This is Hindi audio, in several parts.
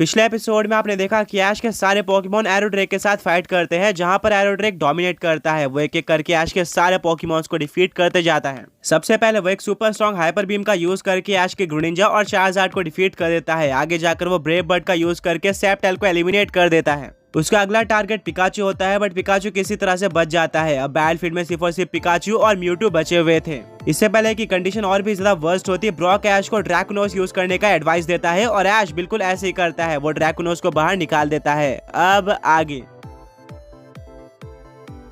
पिछले एपिसोड में आपने देखा कि ऐश के सारे पोकेमॉन एरोड्रेक के साथ फाइट करते हैं, जहां पर एरोड्रेक डोमिनेट करता है। वो एक एक करके ऐश के सारे पोकेमॉन्स को डिफीट करते जाता है। सबसे पहले वो एक सुपर स्ट्रॉन्ग हाइपर बीम का यूज करके ऐश के ग्रुनिंजा और चार्जार्ड को डिफीट कर देता है। आगे जाकर वो ब्रेव बर्ड का यूज करके सेप्टेल को एलिमिनेट कर देता है। उसका अगला टारगेट पिकाचू होता है, बट पिकाचू किसी तरह से बच जाता है। अब बैटलफील्ड में सिर्फ और सिर्फ पिकाचू और म्यूटू बचे हुए थे। इससे पहले की कंडीशन और भी ज्यादा वर्स्ट होती है, ब्रॉक ऐश को ड्रैकोनोस यूज करने का एडवाइस देता है और ऐश बिल्कुल ऐसे ही करता है। वो ड्रैकोनोस को बाहर निकाल देता है। अब आगे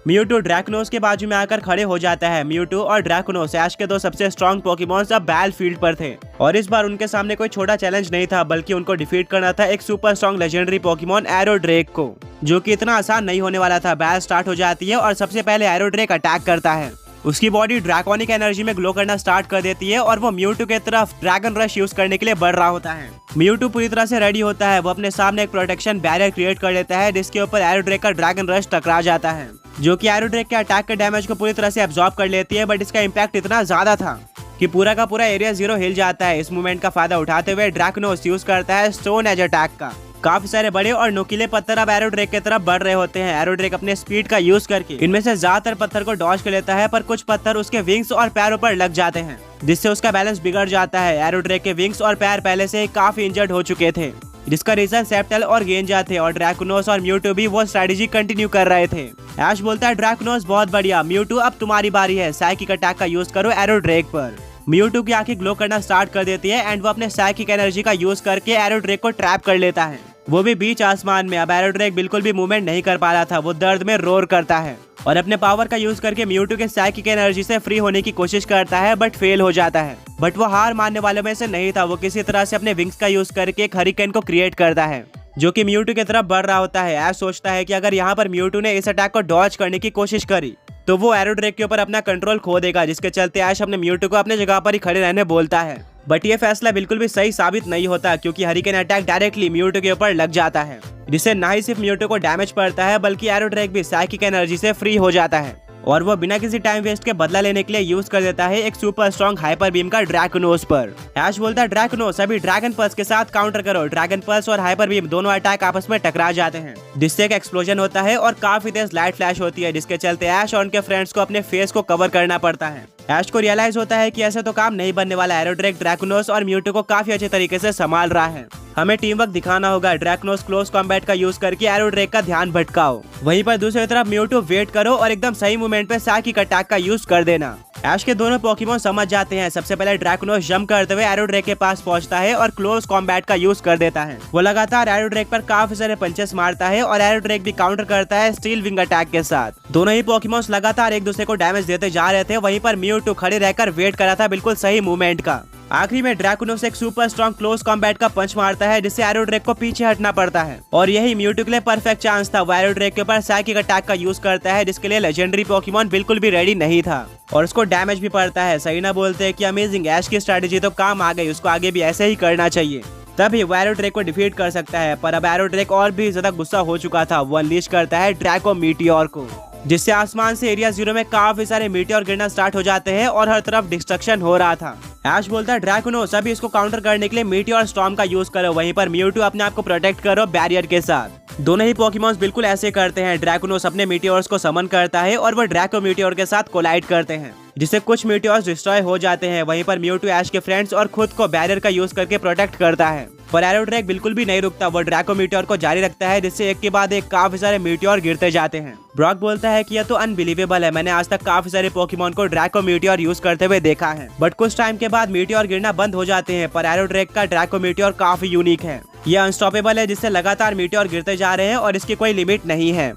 म्यूटू ड्रैकोनोस के बाजू में आकर खड़े हो जाता है। म्यूटू और ड्रैकोनोस ऐश के दो सबसे स्ट्रॉन्ग पोकेमॉन्स अब बैटलफील्ड पर थे और इस बार उनके सामने कोई छोटा चैलेंज नहीं था, बल्कि उनको डिफीट करना था एक सुपर स्ट्रॉन्ग लेजेंडरी पोकेमॉन एरोड्रेक को, जो कि इतना आसान नहीं होने वाला था। बैटल स्टार्ट हो जाती है और सबसे पहले एरोड्रेक अटैक करता है। उसकी बॉडी ड्रैकोनिक एनर्जी में ग्लो करना स्टार्ट कर देती है और वो म्यूटू के तरफ ड्रैगन रश यूज करने के लिए बढ़ रहा होता है। म्यूटू पूरी तरह से रेडी होता है। वो अपने सामने एक प्रोटेक्शन बैरियर क्रिएट कर लेता है, जिसके ऊपर एरोड्रेक का ड्रैगन रश टकरा जाता है, जो कि एरोड्रेक के अटैक के डैमेज को पूरी तरह से एब्जॉर्ब कर लेती है। बट इसका इम्पैक्ट इतना ज्यादा था कि पूरा का पूरा एरिया 0 हिल जाता है। इस मूवमेंट का फायदा उठाते हुए ड्रैकोनोस यूज करता है स्टोन एज अटैक का। काफी सारे बड़े और नुकीले पत्थर अब एरोड्रेक की तरफ बढ़ रहे होते हैं। एरोड्रेक अपने स्पीड का यूज करके इनमें से ज्यादातर पत्थर को डॉज कर लेता है, पर कुछ पत्थर उसके विंग्स और पैरों पर लग जाते हैं, जिससे उसका बैलेंस बिगड़ जाता है। एरोड्रेक के विंग्स और पैर पहले से ही काफी इंजर्ड हो चुके थे, जिसका रीजन सेप्टेल और गेंजा थे और ड्रैकोनोस और म्यूटू भी वो स्ट्रेटेजी कंटिन्यू कर रहे थे। ऐश बोलता है ड्रैकोनोस बहुत बढ़िया, म्यूटू अब तुम्हारी बारी है, साइकिक अटैक का यूज करो एरोड्रेक पर। म्यूटू की आंखें ग्लो करना स्टार्ट कर देती है एंड वो अपने साइकिक एनर्जी का यूज करके एरोड्रेक को ट्रैप कर लेता है, वो भी बीच आसमान में। अब एरोड्रेक बिल्कुल भी मूवमेंट नहीं कर पा रहा था। वो दर्द में रोर करता है और अपने पावर का यूज करके म्यूटू के साइकिक एनर्जी से फ्री होने की कोशिश करता है, बट फेल हो जाता है। बट वो हार मानने वालों में से नहीं था। वो किसी तरह से अपने विंग्स का यूज करके एक हरिकेन को क्रिएट करता है, जो कि म्यूटू की तरफ बढ़ रहा होता है। ऐश सोचता है कि अगर यहाँ पर म्यूटू ने इस अटैक को डॉज करने की कोशिश करी तो वो एरोड्रेक के ऊपर अपना कंट्रोल खो देगा, जिसके चलते ऐश अपने म्यूटू को अपने जगह पर ही खड़े रहने बोलता है। बट ये फैसला बिल्कुल भी सही साबित नहीं होता, क्योंकि हरिकेन अटैक डायरेक्टली म्यूटू के ऊपर लग जाता है, जिससे न ही सिर्फ म्यूटू को डैमेज पड़ता है, बल्कि एरोड्रेक भी साइकिक एनर्जी से फ्री हो जाता है और वो बिना किसी टाइम वेस्ट के बदला लेने के लिए यूज कर देता है एक सुपर स्ट्रॉन्ग हाइपर बीम का ड्रैकोनोस पर। ऐश बोलता है ड्रैकोनोस अभी ड्रैगन पल्स के साथ काउंटर करो। ड्रैगन पल्स और हाइपर बीम दोनों अटैक आपस में टकरा जाते हैं, जिससे एक एक्सप्लोजन होता है और काफी तेज लाइट फ्लैश होती है, जिसके चलते ऐश और उनके फ्रेंड्स को अपने फेस को कवर करना पड़ता है। ऐश को रियलाइज होता है कि ऐसे तो काम नहीं बनने वाला। एरोड्रेक ड्रैकोनोस और म्यूटू को काफी अच्छे तरीके से संभाल रहा है, हमें टीम वर्क दिखाना होगा। ड्रैकोनोस क्लोज कॉम्बैट का यूज करके एरोड्रेक का ध्यान भटकाओ, वहीं पर दूसरी तरफ म्यूटू वेट करो और एकदम सही मोमेंट पे साइकिक अटैक का यूज कर देना। ऐश के दोनों पोकेमॉन समझ जाते हैं। सबसे पहले ड्रैकोनोस जंप करते हुए एरोड्रेक के पास पहुंचता है और क्लोज कॉम्बैट का यूज कर देता है। वो लगातार एरोड्रेक पर काफी सारे पंचेस मारता है और एरोड्रेक भी काउंटर करता है स्टील विंग अटैक के साथ। दोनों ही पोकेमॉन्स लगातार एक दूसरे को डैमेज देते जा रहे थे, वहीं पर म्यूटू खड़े रहकर वेट कर रहा था बिल्कुल सही मूवमेंट का। आखिरी में ड्रैकोनोस एक सुपर स्ट्रॉन्ग क्लोज कॉम्बैट का पंच मारता है, जिससे एरोड्रेक को पीछे हटना पड़ता है और यही म्यूटू के लिए परफेक्ट चांस था। वो एरोड्रेक के ऊपर साइकिक अटैक का यूज करता है, जिसके लिए लेजेंडरी पोकेमॉन बिल्कुल भी रेडी नहीं था और उसको डैमेज भी पड़ता है। सही ना बोलते हैं कि अमेजिंग, ऐश की स्ट्रेटेजी तो काम आ गई, उसको आगे भी ऐसे ही करना चाहिए, तभी वो एरोड्रेक को डिफीट कर सकता है। पर अब एरोड्रेक और भी ज्यादा गुस्सा हो चुका था। वो अनलीश करता है ड्रैको मीटियोर को, जिससे आसमान से एरिया 0 में काफी सारे मीटियोर गिरना स्टार्ट हो जाते हैं और हर तरफ डिस्ट्रक्शन हो रहा था। ऐश बोलता है ड्रैकोनोस अभी इसको काउंटर करने के लिए मीटियोर स्टॉर्म का यूज करो, वहीं पर म्यूटू अपने आप को प्रोटेक्ट करो बैरियर के साथ। दोनों ही पोकेमॉन्स बिल्कुल ऐसे करते हैं। ड्रैकोनोस अपने मीटियोर्स को समन करता है और वो ड्रैको मीटियोर के साथ कोलाइड करते हैं, जिससे कुछ मीटियोर्स डिस्ट्रॉय हो जाते हैं। वहीं पर म्यूटू ऐश के फ्रेंड्स और खुद को बैरियर का यूज करके प्रोटेक्ट करता है, पर एरोड्रेक बिल्कुल भी नहीं रुकता। वो ड्रैको मीटियोर को जारी रखता है, जिससे एक के बाद एक काफी सारे मीटियोर गिरते जाते हैं। ब्रॉक बोलता है कि यह तो अनबिलीवेबल है, मैंने आज तक काफी सारे पोकेमॉन को ड्रैको मीटियोर यूज करते हुए देखा है, बट कुछ टाइम के बाद मीटियोर गिरना बंद हो जाते हैं। पर एरोड्रेक का ड्रैको मीटियोर काफी यूनिक है, यह अनस्टॉपेबल है, जिससे लगातार मीटियोर गिरते जा रहे हैं और इसकी कोई लिमिट नहीं है।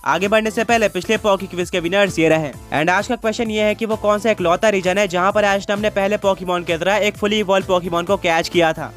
आगे बढ़ने से पहले पिछले पॉकी क्विज के विनर्स ये रहे एंड आज का क्वेश्चन ये है कि वो कौन सा इकलौता रीजन है जहां पर ऐश ने अपने पहले पोकेमॉन की तरह एक फुली इवॉल्व पोकेमॉन को कैच किया था।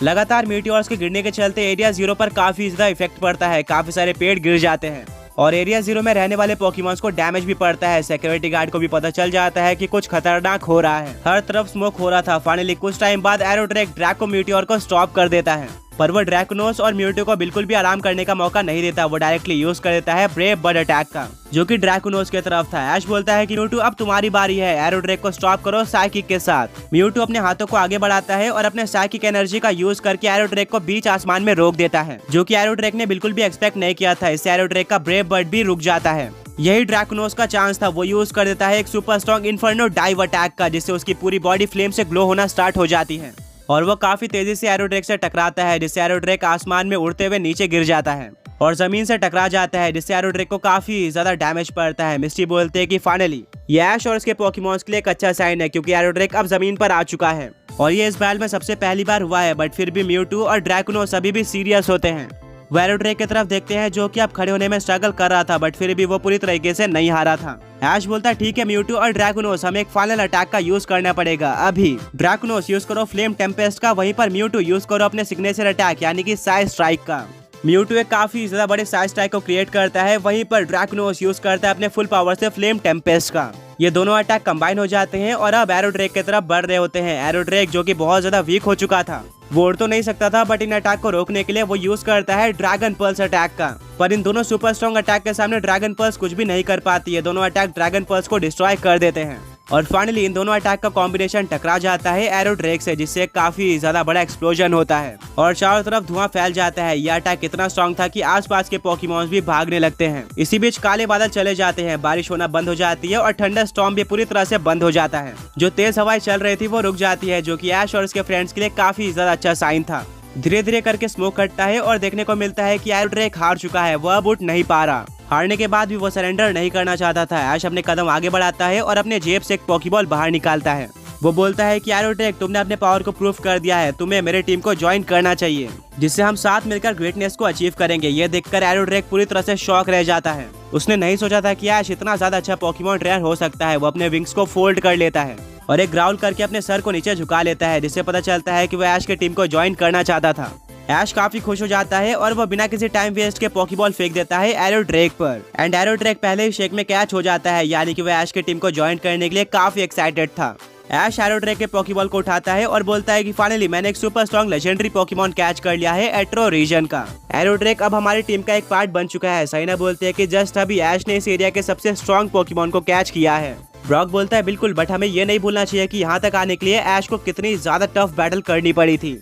लगातार मीटियोर्स के गिरने के चलते एरिया 0 पर काफी ज्यादा इफेक्ट पड़ता है, काफी सारे पेड़ गिर जाते हैं और एरिया 0 में रहने वाले पोकेमॉन्स को डैमेज भी पड़ता है। सिक्योरिटी गार्ड को भी पता चल जाता है कि कुछ खतरनाक हो रहा है। हर तरफ स्मोक हो रहा था। फाइनली कुछ टाइम बाद एरोड्रेक ड्रैको मीटियोर को स्टॉप कर देता है पर वो ड्रैकोनोस और म्यूटू को बिल्कुल भी आराम करने का मौका नहीं देता। वो डायरेक्टली यूज कर देता है ब्रेव बर्ड अटैक का, जो कि ड्रैकोनोस की तरफ था। ऐश बोलता है कि म्यूटू अब तुम्हारी बारी है, एरोड्रैक को स्टॉप करो साइकिक के साथ। म्यूटू अपने हाथों को आगे बढ़ाता है और अपने साइकिक एनर्जी का यूज करके एरोड्रैक को बीच आसमान में रोक देता है, जो कि एरोड्रैक ने बिल्कुल भी एक्सपेक्ट नहीं किया था। इससे एरोड्रैक का ब्रेव बर्ड भी रुक जाता है। यही ड्रैकोनोस का चांस था। वो यूज कर देता है एक super strong inferno dive attack का, जिससे उसकी पूरी बॉडी फ्लेम से ग्लो होना स्टार्ट हो जाती है और वो काफी तेजी से एरोड्रैक से टकराता है, जिससे एरोड्रैक आसमान में उड़ते हुए नीचे गिर जाता है और जमीन से टकरा जाता है, जिससे एरोड्रैक को काफी ज्यादा डैमेज पड़ता है। मिस्टी बोलते हैं कि फाइनली ये ऐश और उसके पोकेमॉन्स के लिए एक अच्छा साइन है, क्योंकि एरोड्रैक अब जमीन पर आ चुका है और ये इस बैल में सबसे पहली बार हुआ है। बट फिर भी म्यूटू और ड्रैकोनोस अभी भी सीरियस होते हैं। वो एरोड्रैक की तरफ देखते हैं, जो कि अब खड़े होने में स्ट्रगल कर रहा था, बट फिर भी वो पूरी तरीके से नहीं हारा था। ऐश बोलता है ठीक है म्यूटू और ड्रैकोनोस, हमें एक फाइनल अटैक का यूज करना पड़ेगा अभी। ड्रैकोनोस यूज करो फ्लेम टेम्पेस्ट का, वहीं पर म्यूटू यूज करो अपने सिग्नेचर अटैक यानी कि साइज स्ट्राइक का। म्यूटू एक काफी ज्यादा बड़े साइज स्ट्राइक को क्रिएट करता है, वहीं पर ड्रैकोनोस यूज करता है अपने फुल पावर से फ्लेम टेम्पेस्ट का। ये दोनों अटैक कंबाइन हो जाते हैं और अब एरोड्रैक की तरफ बढ़ रहे होते हैं। एरोड्रैक जो कि बहुत ज्यादा वीक हो चुका था, वो उड़ तो नहीं सकता था, बट इन अटैक को रोकने के लिए वो यूज करता है ड्रैगन पल्स अटैक का। पर इन दोनों सुपर स्ट्रॉन्ग अटैक के सामने ड्रैगन पल्स कुछ भी नहीं कर पाती है। दोनों अटैक ड्रैगन पल्स को डिस्ट्रॉय कर देते हैं और फाइनली इन दोनों अटैक का कॉम्बिनेशन टकरा जाता है एरोड्रैक से, जिससे काफी ज्यादा बड़ा एक्सप्लोजन होता है और चारों तरफ धुआं फैल जाता है। यह अटैक इतना स्ट्रॉन्ग था कि आसपास के पोकेमॉन्स भी भागने लगते हैं। इसी बीच काले बादल चले जाते हैं, बारिश होना बंद हो जाती है और थंडर स्टॉर्म भी पूरी तरह से बंद हो जाता है। जो तेज हवाएं चल रही थी वो रुक जाती है, जो कि ऐश और उसके फ्रेंड्स के लिए काफी ज्यादा अच्छा साइन था। धीरे धीरे करके स्मोक हटता है और देखने को मिलता है कि एरोड्रैक हार चुका है, वह अब उठ नहीं पा रहा। हारने के बाद भी वो सरेंडर नहीं करना चाहता था। ऐश अपने कदम आगे बढ़ाता है और अपने जेब से एक पॉकीबॉल बाहर निकालता है। वो बोलता है कि एरोड्रैक तुमने अपने पावर को प्रूफ कर दिया है, तुम्हें मेरे टीम को ज्वाइन करना चाहिए, जिससे हम साथ मिलकर ग्रेटनेस को अचीव करेंगे। ये देखकर एरोड्रैक पूरी तरह से शॉक रह जाता है। उसने नहीं सोचा था कि ऐश इतना ज्यादा अच्छा पोकेमॉन ट्रेनर हो सकता है। वो अपने विंग्स को फोल्ड कर लेता है और एक ग्राउल करके अपने सर को नीचे झुका लेता है, जिससे पता चलता है कि वो ऐश की टीम को ज्वाइन करना चाहता था। ऐश काफी खुश हो जाता है और वो बिना किसी टाइम वेस्ट के पॉकीबॉल फेंक देता है एरोड्रैक पर एंड एरोड्रैक पहले ही शेक में कैच हो जाता है, यानी कि वो ऐश की टीम को ज्वाइन करने के लिए काफी एक्साइटेड था। ऐश एरोड्रैक के पॉकीबॉल को उठाता है और बोलता है कि फाइनली मैंने एक super strong legendary Pokémon catch कर लिया है एट्रो रीजन का। एरोड्रैक अब हमारी टीम का एक पार्ट बन चुका है। साइना बोलते हैं कि जस्ट अभी ऐश ने इस एरिया के सबसे स्ट्रॉन्ग पॉकीमॉन को कैच किया है। ब्रॉक बोलता है बिल्कुल, बट हमें ये नहीं भूलना चाहिए कि यहाँ तक आने के लिए ऐश को कितनी ज्यादा टफ बैटल करनी पड़ी थी।